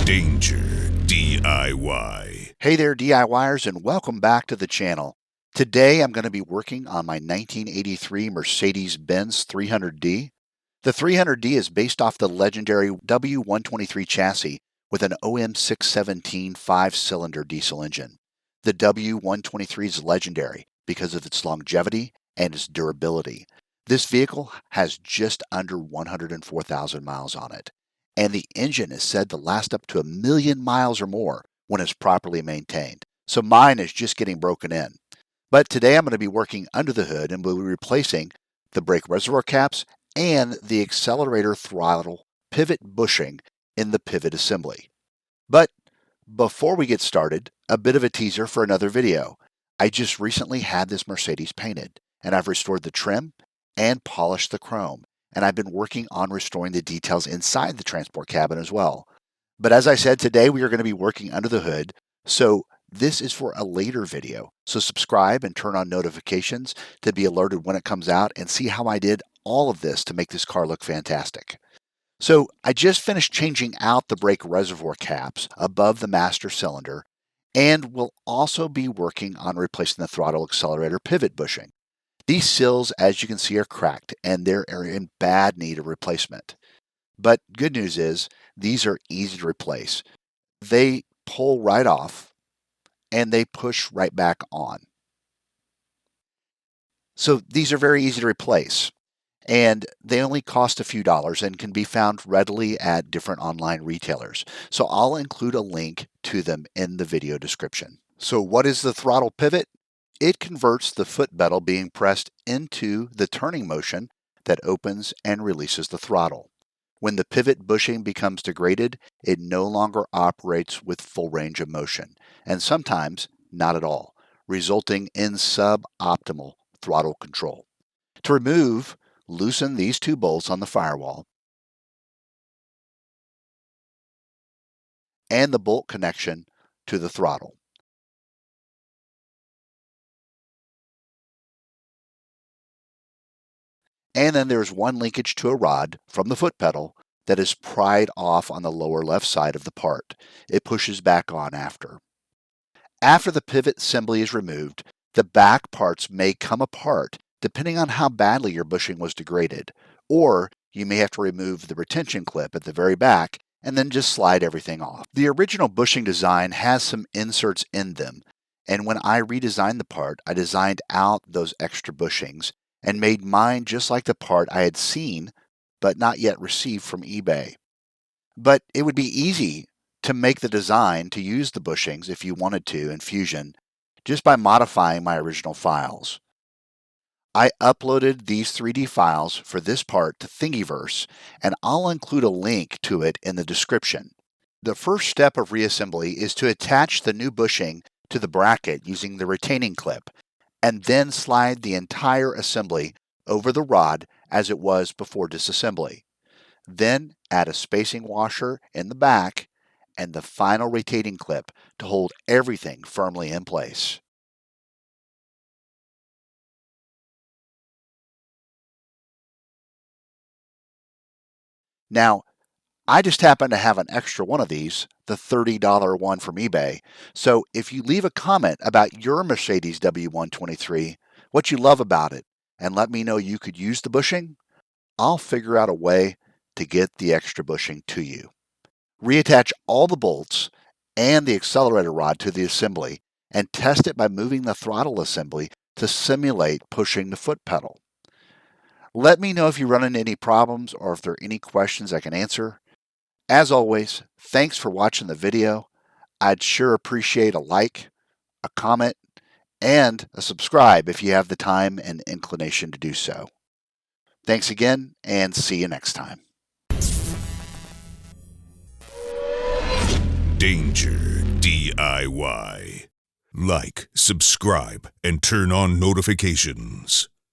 Danger DIY. Hey there DIYers, and welcome back to the channel. Today I'm going to be working on my 1983 Mercedes-Benz 300D. The 300D is based off the legendary W123 chassis with an OM617 5-cylinder diesel engine. The W123 is legendary because of its longevity and its durability. This vehicle has just under 104,000 miles on it, and the engine is said to last up to 1 million miles or more when it's properly maintained. So mine is just getting broken in. But today I'm going to be working under the hood and we'll be replacing the brake reservoir caps and the accelerator throttle pivot bushing in the pivot assembly. But before we get started, a bit of a teaser for another video. I just recently had this Mercedes painted, and I've restored the trim and polished the chrome, and I've been working on restoring the details inside the transport cabin as well. But as I said, today we are going to be working under the hood, so this is for a later video. So subscribe and turn on notifications to be alerted when it comes out and see how I did all of this to make this car look fantastic. So I just finished changing out the brake reservoir caps above the master cylinder, and will also be working on replacing the throttle accelerator pivot bushing. These sills, as you can see, are cracked and they're in bad need of replacement. But good news is these are easy to replace. They pull right off and they push right back on. So these are very easy to replace, and they only cost a few dollars and can be found readily at different online retailers. So I'll include a link to them in the video description. So what is the throttle pivot? It converts the foot pedal being pressed into the turning motion that opens and releases the throttle. When the pivot bushing becomes degraded, it no longer operates with full range of motion, and sometimes not at all, resulting in suboptimal throttle control. To remove, loosen these two bolts on the firewall and the bolt connection to the throttle. And then there's one linkage to a rod from the foot pedal that is pried off on the lower left side of the part. It pushes back on after. After the pivot assembly is removed, the back parts may come apart depending on how badly your bushing was degraded, or you may have to remove the retention clip at the very back and then just slide everything off. The original bushing design has some inserts in them, and when I redesigned the part, I designed out those extra bushings and made mine just like the part I had seen but not yet received from eBay. But it would be easy to make the design to use the bushings if you wanted to in Fusion just by modifying my original files. I uploaded these 3D files for this part to Thingiverse, and I'll include a link to it in the description. The first step of reassembly is to attach the new bushing to the bracket using the retaining clip, and then slide the entire assembly over the rod as it was before disassembly. Then add a spacing washer in the back and the final retaining clip to hold everything firmly in place. Now, I just happen to have an extra one of these, the $30 one from eBay. So if you leave a comment about your Mercedes W123, what you love about it, and let me know you could use the bushing, I'll figure out a way to get the extra bushing to you. Reattach all the bolts and the accelerator rod to the assembly and test it by moving the throttle assembly to simulate pushing the foot pedal. Let me know if you run into any problems or if there are any questions I can answer. As always, thanks for watching the video. I'd sure appreciate a like, a comment, and a subscribe if you have the time and inclination to do so. Thanks again, and see you next time. Danger DIY. Like, subscribe, and turn on notifications.